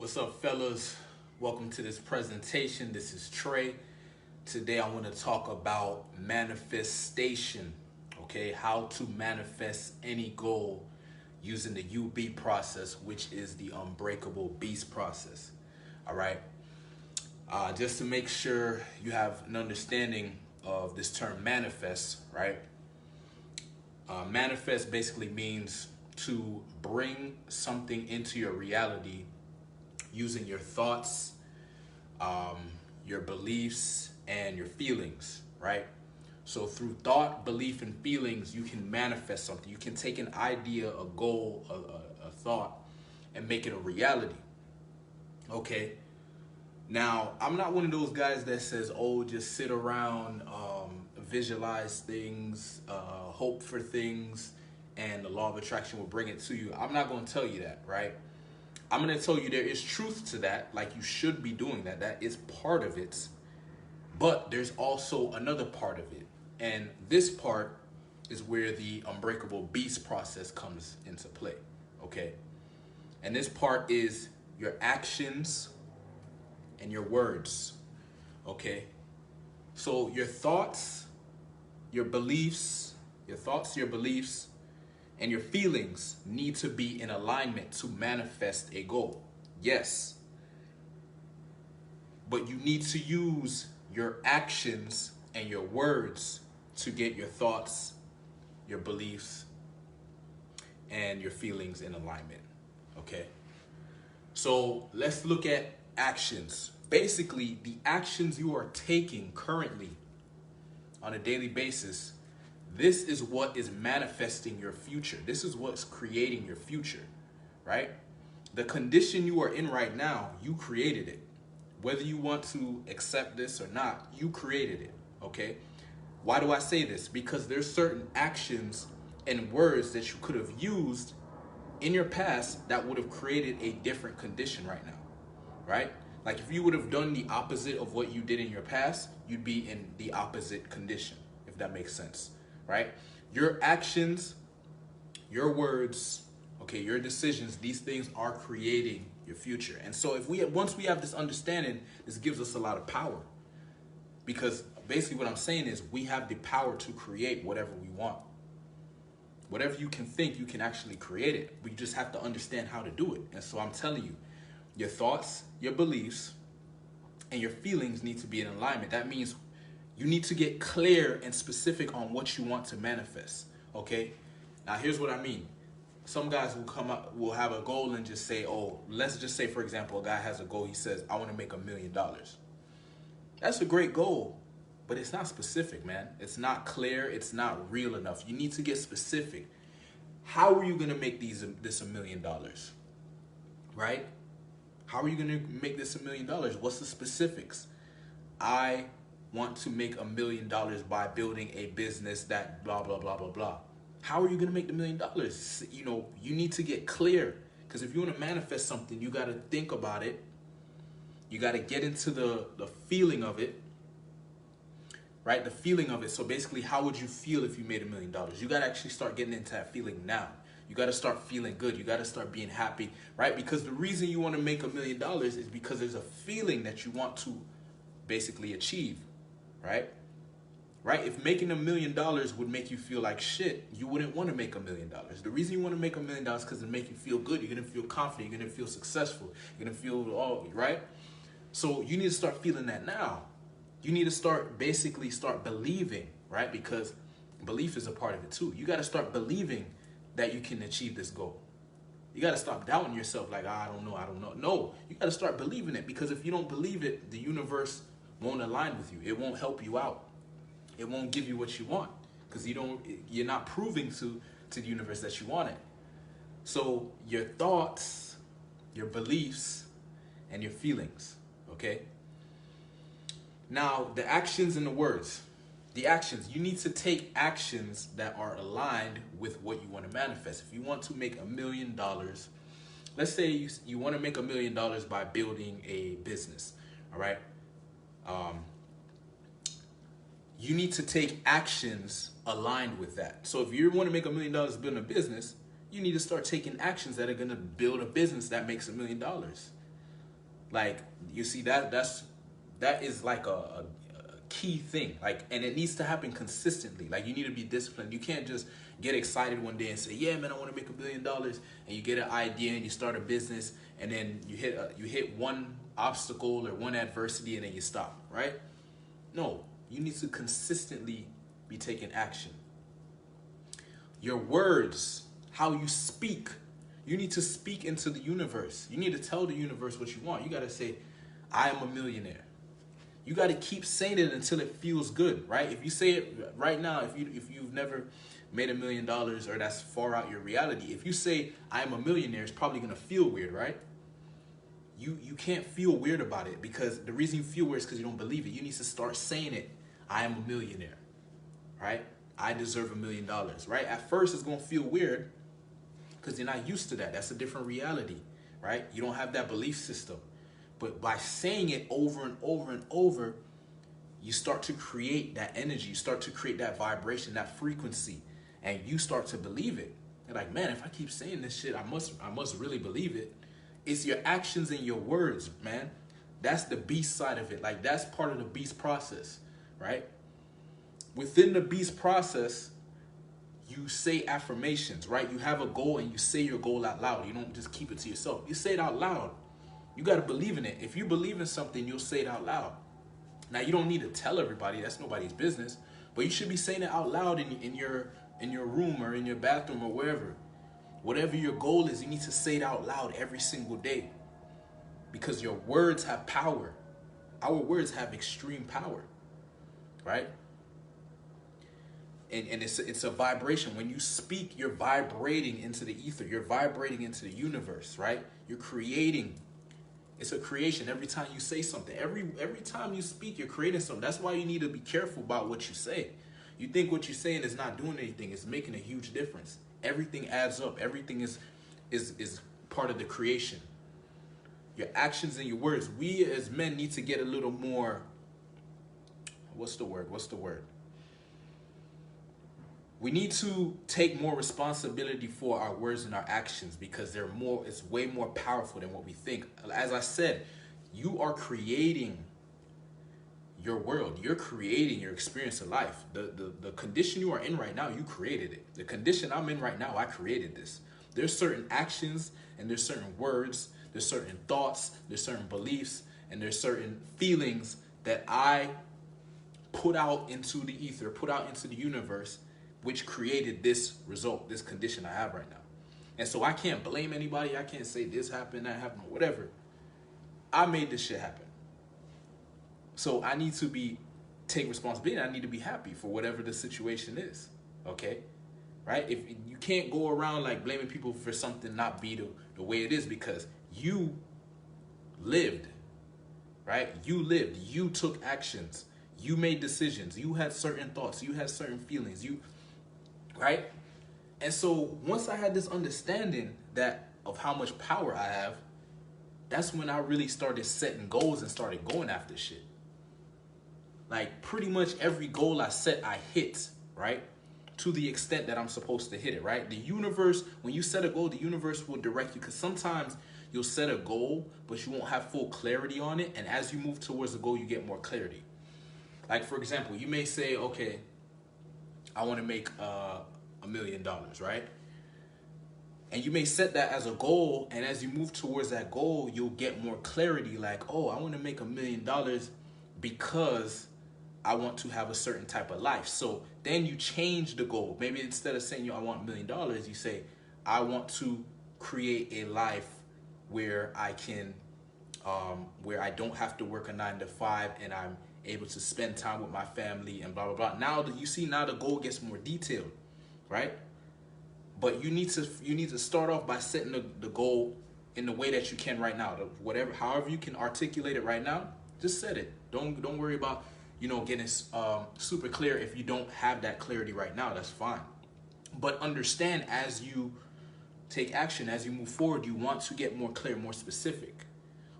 What's up, fellas? Welcome to this presentation. This is Trey. Today I want to talk about manifestation, okay? How to manifest any goal using the UB process, which is the Unbreakable Beast process, all right? Just to make sure you have an understanding of this term manifest, right? Manifest basically means to bring something into your reality using your thoughts, your beliefs, and your feelings, right? So through thought, belief, and feelings, you can manifest something. You can take an idea, a goal, a thought, and make it a reality, okay? Now, I'm not one of those guys that says, oh, just sit around, visualize things, hope for things, and the law of attraction will bring it to you. I'm not going to tell you that, right? I'm going to tell you there is truth to that, like you should be doing that. That is part of it. But there's also another part of it. And this part is where the Unbreakable Beast process comes into play, okay? And this part is your actions and your words, okay? So your thoughts, your beliefs, and your feelings need to be in alignment to manifest a goal. Yes. But you need to use your actions and your words to get your thoughts, your beliefs, and your feelings in alignment. Okay? So let's look at actions. Basically, the actions you are taking currently on a daily basis, this is what is manifesting your future. This is what's creating your future, right? The condition you are in right now, you created it. Whether you want to accept this or not, you created it, okay? Why do I say this? Because there's certain actions and words that you could have used in your past that would have created a different condition right now, right? Like if you would have done the opposite of what you did in your past, you'd be in the opposite condition, if that makes sense, right? Your actions, your words, okay, your decisions, these things are creating your future. And so once we have this understanding, this gives us a lot of power. Because basically what I'm saying is we have the power to create whatever we want. Whatever you can think, you can actually create it. We just have to understand how to do it. And so I'm telling you, your thoughts, your beliefs, and your feelings need to be in alignment. That means you need to get clear and specific on what you want to manifest, okay? Now, here's what I mean. Some guys will have a goal and just say, oh, let's just say, for example, a guy has a goal. He says, I want to make $1 million. That's a great goal, but it's not specific, man. It's not clear. It's not real enough. You need to get specific. How are you going to make this $1 million, right? How are you going to make this $1 million? What's the specifics? I want to make $1 million by building a business that blah, blah, blah, blah, blah. How are you going to make the $1 million? You know, you need to get clear, because if you want to manifest something, you got to think about it. You got to get into the feeling of it, right? The feeling of it. So basically, how would you feel if you made $1 million? You got to actually start getting into that feeling now. You got to start feeling good. You got to start being happy, right? Because the reason you want to make $1 million is because there's a feeling that you want to basically achieve, right? Right? If making $1 million would make you feel like shit, you wouldn't want to make $1 million. The reason you want to make $1 million is because it make you feel good. You're going to feel confident. You're going to feel successful. You're going to feel all right. So you need to start feeling that now. You need to basically start believing, right? Because belief is a part of it too. You got to start believing that you can achieve this goal. You got to stop doubting yourself like, I don't know. No, you got to start believing it, because if you don't believe it, the universe won't align with you. It won't help you out. It won't give you what you want, because you're not proving to the universe that you want it. So your thoughts, your beliefs, and your feelings, okay? Now, the actions and the words. The actions, you need to take actions that are aligned with what you want to manifest. If you want to make $1 million, let's say you want to make $1 million by building a business, all right? You need to take actions aligned with that. So if you want to make $1 million building a business, you need to start taking actions that are going to build a business that makes $1 million. Like, you see, that is like a key thing. Like, and it needs to happen consistently. Like, you need to be disciplined. You can't just get excited one day and say, yeah, man, I want to make $1 billion, and you get an idea and you start a business, and then you hit one obstacle or one adversity, and then you stop, right? No, you need to consistently be taking action. Your words, how you speak, you need to speak into the universe. You need to tell the universe what you want. You got to say, I am a millionaire. You got to keep saying it until it feels good, right? If you say it right now, if you've never made $1 million, or that's far out your reality, if you say I am a millionaire, it's probably going to feel weird, right? You can't feel weird about it, because the reason you feel weird is because you don't believe it. You need to start saying it. I am a millionaire, right? I deserve $1 million, right? At first, it's going to feel weird because you're not used to that. That's a different reality, right? You don't have that belief system. But by saying it over and over and over, you start to create that energy. You start to create that vibration, that frequency, and you start to believe it. You're like, man, if I keep saying this shit, I must really believe it. It's your actions and your words, man. That's the beast side of it. Like, that's part of the beast process, right? Within the beast process, you say affirmations, right? You have a goal and you say your goal out loud. You don't just keep it to yourself. You say it out loud. You got to believe in it. If you believe in something, you'll say it out loud. Now, you don't need to tell everybody. That's nobody's business. But you should be saying it out loud in your room or in your bathroom or wherever. Whatever your goal is, you need to say it out loud every single day, because your words have power. Our words have extreme power, right? And it's a vibration. When you speak, you're vibrating into the ether. You're vibrating into the universe, right? You're creating. It's a creation every time you say something. Every time you speak, you're creating something. That's why you need to be careful about what you say. You think what you're saying is not doing anything. It's making a huge difference. Everything adds up. Everything is part of the creation. Your actions and your words. We as men need to get a little more, what's the word? We need to take more responsibility for our words and our actions, because it's way more powerful than what we think. As I said, you are creating your world. You're creating your experience of life. The condition you are in right now, you created it. The condition I'm in right now, I created this. There's certain actions and there's certain words, there's certain thoughts, there's certain beliefs, and there's certain feelings that I put out into the ether, put out into the universe, which created this result, this condition I have right now. And so I can't blame anybody. I can't say this happened, that happened, whatever. I made this shit happen. So I need to take responsibility. I need to be happy for whatever the situation is, okay? Right? If you can't go around like blaming people for something not be the way it is, because you lived, right? You lived, you took actions, you made decisions, you had certain thoughts, you had certain feelings, right? And so once I had this understanding of how much power I have, that's when I really started setting goals and started going after shit. Like, pretty much every goal I set, I hit, right? To the extent that I'm supposed to hit it, right? The universe, when you set a goal, the universe will direct you, because sometimes you'll set a goal, but you won't have full clarity on it. And as you move towards the goal, you get more clarity. Like, for example, you may say, okay, I want to make $1 million, right? And you may set that as a goal, and as you move towards that goal, you'll get more clarity. Like, oh, I want to make $1 million because I want to have a certain type of life. So then you change the goal. Maybe instead of saying, I want $1 million, you say, I want to create a life where I can, where I don't have to work a 9 to 5, and I'm able to spend time with my family and blah, blah, blah. Now that you see, now the goal gets more detailed, right? But you need to start off by setting the goal in the way that you can right now. However you can articulate it right now, just set it. Don't worry about, getting super clear if you don't have that clarity right now. That's fine. But understand, as you take action, as you move forward, you want to get more clear, more specific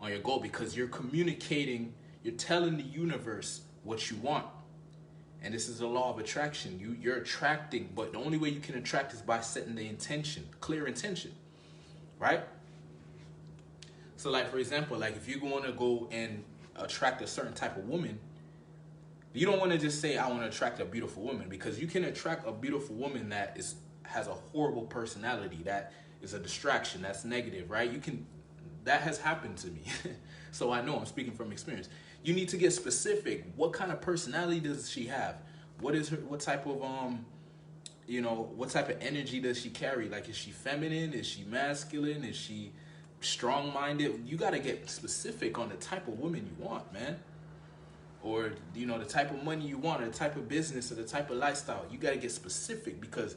on your goal, because you're communicating, you're telling the universe what you want. And this is the law of attraction. You're attracting, but the only way you can attract is by setting the intention, clear intention, right? So like for example, like if you want to go and attract a certain type of woman, you don't want to just say I want to attract a beautiful woman, because you can attract a beautiful woman that has a horrible personality, that is a distraction, that's negative, right? That has happened to me. So I know, I'm speaking from experience. You need to get specific. What kind of personality does she have? What type of what type of energy does she carry? Like, is she feminine? Is she masculine? Is she strong-minded? You got to get specific on the type of woman you want, man. Or, the type of money you want, or the type of business, or the type of lifestyle. You got to get specific, because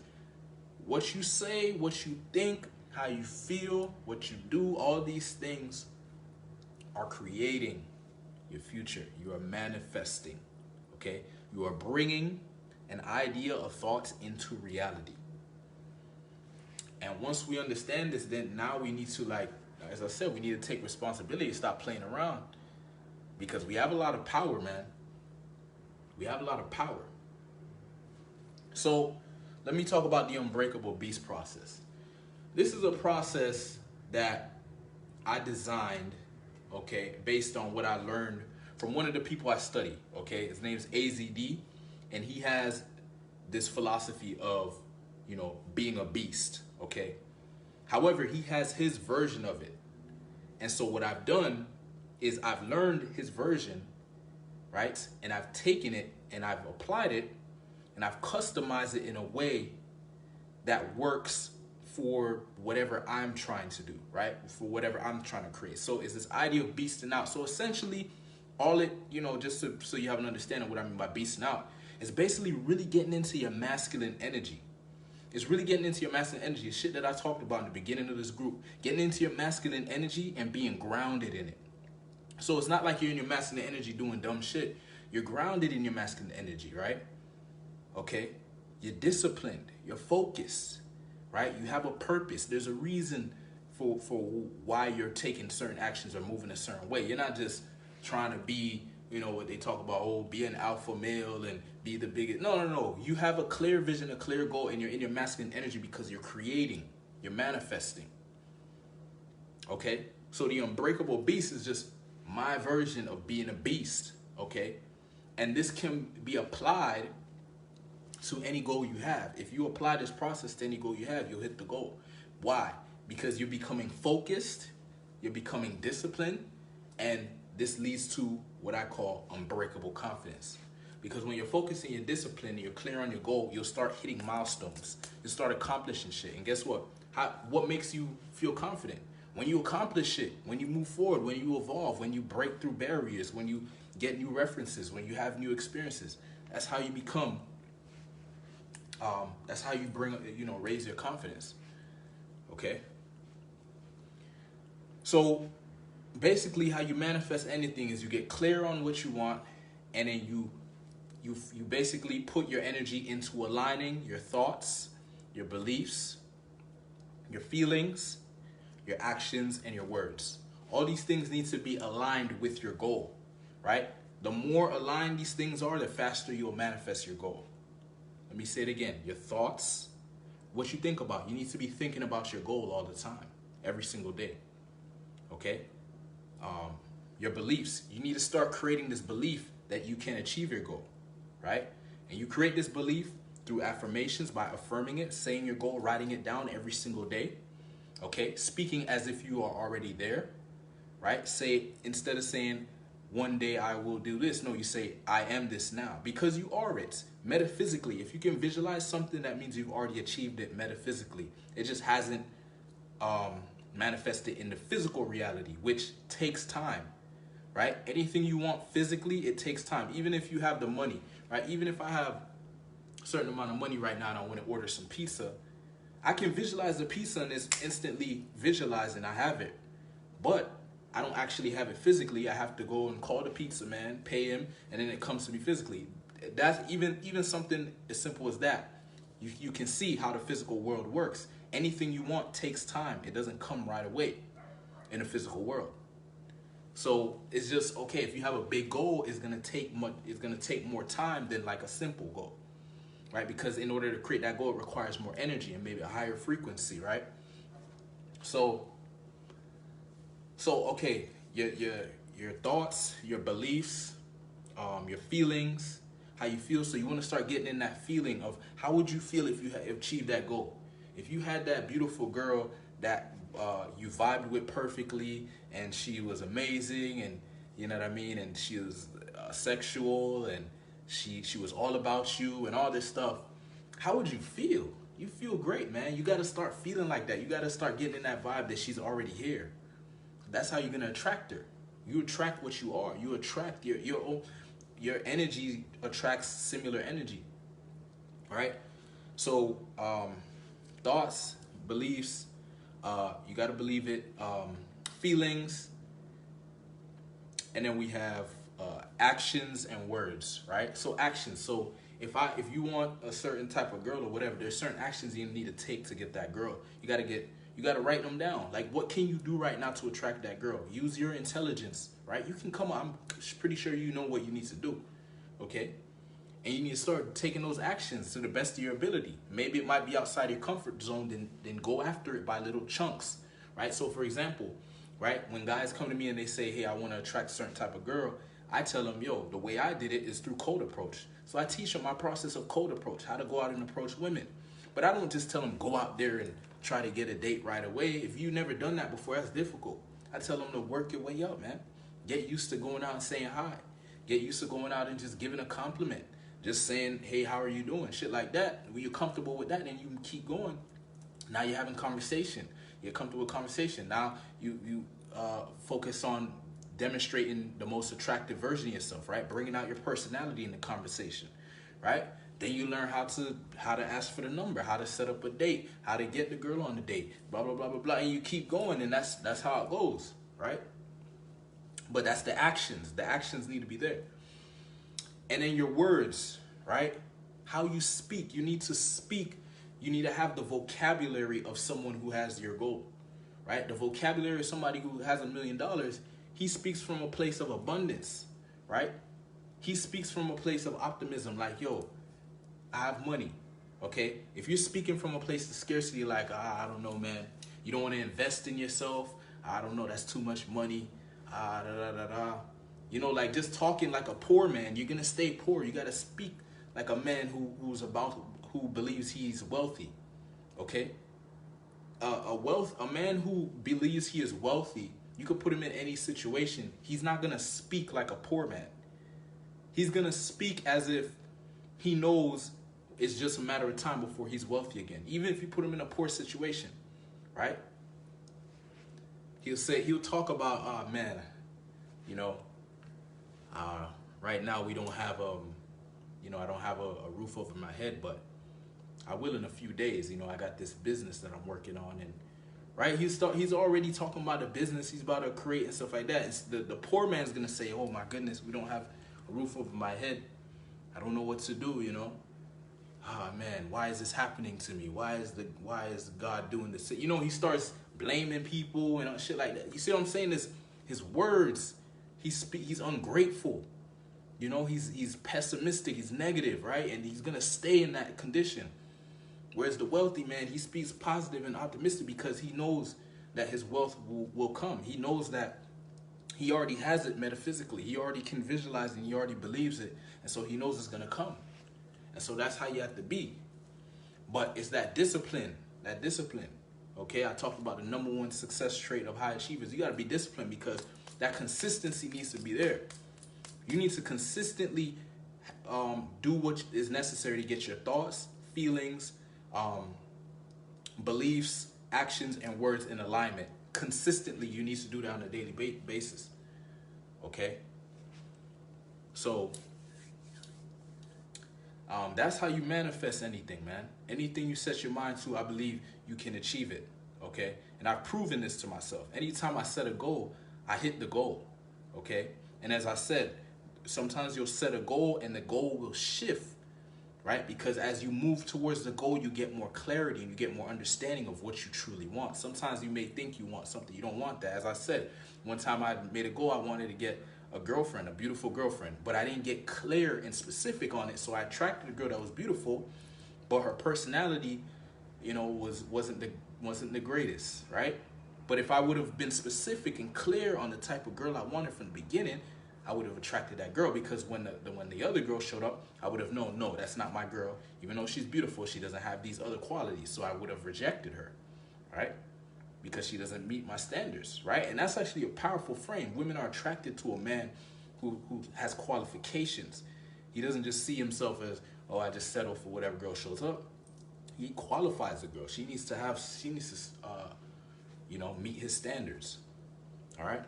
what you say, what you think, how you feel, what you do, all these things are creating your future. You are manifesting, okay? You are bringing an idea or thoughts into reality. And once we understand this, then now we need to, like, as I said, we need to take responsibility, stop playing around, because we have a lot of power, man. We have a lot of power. So let me talk about the Unbreakable Beast process. This is a process that I designed, okay, based on what I learned from one of the people I study, okay? His name's AZD, and he has this philosophy of, being a beast, okay? However, he has his version of it. And so what I've done is I've learned his version, right? And I've taken it and I've applied it and I've customized it in a way that works for whatever I'm trying to do, right? For whatever I'm trying to create. So it's this idea of beasting out. So essentially, all it, just so you have an understanding of what I mean by beasting out, is basically really getting into your masculine energy. It's really getting into your masculine energy. Shit that I talked about in the beginning of this group. Getting into your masculine energy and being grounded in it. So it's not like you're in your masculine energy doing dumb shit. You're grounded in your masculine energy, right? Okay? You're disciplined. You're focused, right? You have a purpose. There's a reason for why you're taking certain actions or moving a certain way. You're not just trying to be, what they talk about, be an alpha male and be the biggest. No. You have a clear vision, a clear goal, and you're in your masculine energy because you're creating, you're manifesting. Okay? So the Unbreakable Beast is just my version of being a beast, okay? And this can be applied to any goal you have. If you apply this process to any goal you have, you'll hit the goal. Why? Because you're becoming focused, you're becoming disciplined, and this leads to what I call unbreakable confidence. Because when you're focused and you're disciplined and you're clear on your goal, you'll start hitting milestones. You'll start accomplishing shit. And guess what? What makes you feel confident? When you accomplish shit, when you move forward, when you evolve, when you break through barriers, when you get new references, when you have new experiences. That's how you become, that's how you bring, raise your confidence, okay? So basically how you manifest anything is you get clear on what you want, and then you basically put your energy into aligning your thoughts, your beliefs, your feelings, your actions, and your words. All these things need to be aligned with your goal, right? The more aligned these things are, the faster you'll manifest your goal. Let me say it again. Your thoughts, what you think about. You need to be thinking about your goal all the time, every single day, okay? Your beliefs. You need to start creating this belief that you can achieve your goal, right? And you create this belief through affirmations, by affirming it, saying your goal, writing it down every single day. Okay, speaking as if you are already there, right? Say, instead of saying, one day I will do this, no, you say, I am this now, because you are it. Metaphysically, if you can visualize something, that means you've already achieved it metaphysically. It just hasn't manifested in the physical reality, which takes time, right? Anything you want physically, it takes time. Even if you have the money, right? Even if I have a certain amount of money right now and I want to order some pizza, I can visualize the pizza and it's instantly visualized and I have it. But I don't actually have it physically. I have to go and call the pizza man, pay him, and then it comes to me physically. That's even something as simple as that. You can see how the physical world works. Anything you want takes time. It doesn't come right away in the physical world. So it's just, okay, if you have a big goal, it's gonna take more time than like a simple goal. Right? Because in order to create that goal, it requires more energy and maybe a higher frequency, right? So So okay, your thoughts, your beliefs, your feelings, how you feel. So you want to start getting in that feeling of how would you feel if you had achieved that goal. If you had that beautiful girl that you vibed with perfectly, and she was amazing, and you know what I mean, and she was sexual, and she was all about you, and all this stuff. How would you feel? You feel great, man. You got to start feeling like that. You got to start getting in that vibe that she's already here. That's how you're gonna attract her. You attract what you are. You attract your energy attracts similar energy. All right. So thoughts, beliefs, you got to believe it. Feelings, and then we have actions and words. Right. So actions. So if you want a certain type of girl or whatever, there's certain actions you need to take to get that girl. You got to write them down. Like, what can you do right now to attract that girl? Use your intelligence, right? You can come on. I'm pretty sure you know what you need to do, okay? And you need to start taking those actions to the best of your ability. Maybe it might be outside your comfort zone, then go after it by little chunks, right? So, for example, right, when guys come to me and they say, hey, I want to attract a certain type of girl, I tell them, yo, the way I did it is through cold approach. So I teach them my process of cold approach, how to go out and approach women. But I don't just tell them go out there and try to get a date right away. If you've never done that before, that's difficult. I tell them to work your way up, man. Get used to going out and saying hi. Get used to going out and just giving a compliment. Just saying, hey, how are you doing? Shit like that. When you're comfortable with that, then you can keep going. Now you're having conversation. You're comfortable with conversation. Now you focus on demonstrating the most attractive version of yourself, right? Bringing out your personality in the conversation, right? Then you learn how to ask for the number, how to set up a date, how to get the girl on the date, blah blah blah blah blah, and you keep going, and that's how it goes, right? But that's the actions. The actions need to be there, and then your words, right? How you speak. You need to speak. You need to have the vocabulary of someone who has your goal, right? The vocabulary of somebody who has $1 million. He speaks from a place of abundance, right? He speaks from a place of optimism, like, yo, I have money, okay? If you're speaking from a place of scarcity, like, I don't know, man. You don't want to invest in yourself. I don't know, that's too much money. Da, da, da, da. You know, like just talking like a poor man, you're going to stay poor. You got to speak like a man who believes he's wealthy, okay? A man who believes he is wealthy, you could put him in any situation. He's not going to speak like a poor man. He's going to speak as if he knows it's just a matter of time before he's wealthy again. Even if you put him in a poor situation, right? He'll talk about, oh, man, you know, right now we don't have, I don't have a roof over my head, but I will in a few days. You know, I got this business that I'm working on, and right, he's already talking about the business he's about to create and stuff like that. It's the poor man's gonna say, oh my goodness, we don't have a roof over my head. I don't know what to do, you know. Ah, man, why is this happening to me? Why is God doing this? You know, he starts blaming people and shit like that. You see what I'm saying? His words, he's ungrateful. You know, he's pessimistic, he's negative, right? And he's gonna stay in that condition. Whereas the wealthy man, he speaks positive and optimistic because he knows that his wealth will come. He knows that he already has it metaphysically. He already can visualize it, and he already believes it. And so he knows it's gonna come. And so that's how you have to be. But it's that discipline, okay? I talked about the #1 success trait of high achievers. You gotta be disciplined because that consistency needs to be there. You need to consistently do what is necessary to get your thoughts, feelings, beliefs, actions, and words in alignment. Consistently, you need to do that on a daily basis, okay? So that's how you manifest anything, man. Anything you set your mind to, I believe you can achieve it, okay? And I've proven this to myself. Anytime I set a goal, I hit the goal, okay? And as I said, sometimes you'll set a goal and the goal will shift, right? Because as you move towards the goal, you get more clarity and you get more understanding of what you truly want. Sometimes you may think you want something. You don't want that. As I said, one time I made a goal, I wanted to get a girlfriend, a beautiful girlfriend, but I didn't get clear and specific on it. So I attracted a girl that was beautiful, but her personality, you know, wasn't the greatest, right? But if I would have been specific and clear on the type of girl I wanted from the beginning, I would have attracted that girl, because when the other girl showed up, I would have known, no, that's not my girl. Even though she's beautiful, she doesn't have these other qualities. So I would have rejected her, right? Because she doesn't meet my standards, right? And that's actually a powerful frame. Women are attracted to a man who has qualifications. He doesn't just see himself as, oh, I just settle for whatever girl shows up. He qualifies a girl. She needs to meet his standards. All right.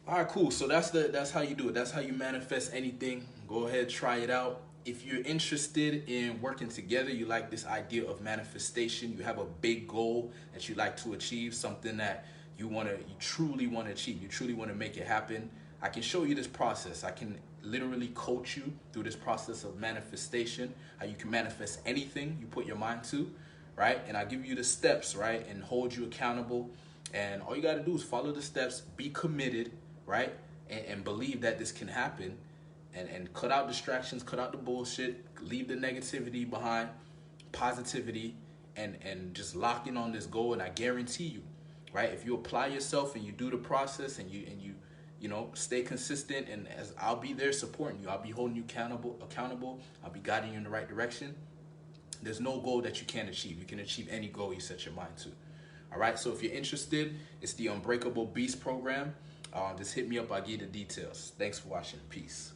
All right, cool. So that's how you do it. That's how you manifest anything. Go ahead, try it out. If you're interested in working together, you like this idea of manifestation, you have a big goal that you like to achieve, something that you truly want to achieve, you truly want to make it happen, I can show you this process. I can literally coach you through this process of manifestation, how you can manifest anything you put your mind to, right? And I give you the steps, right? And hold you accountable. And all you got to do is follow the steps, be committed, right? And believe that this can happen. And cut out distractions, cut out the bullshit, leave the negativity behind, positivity, and just lock in on this goal. And I guarantee you, right? If you apply yourself and you do the process and you stay consistent, and as I'll be there supporting you, I'll be holding you accountable. I'll be guiding you in the right direction. There's no goal that you can't achieve. You can achieve any goal you set your mind to. All right. So if you're interested, it's the Unbreakable Beast program. Just hit me up. I'll give you the details. Thanks for watching. Peace.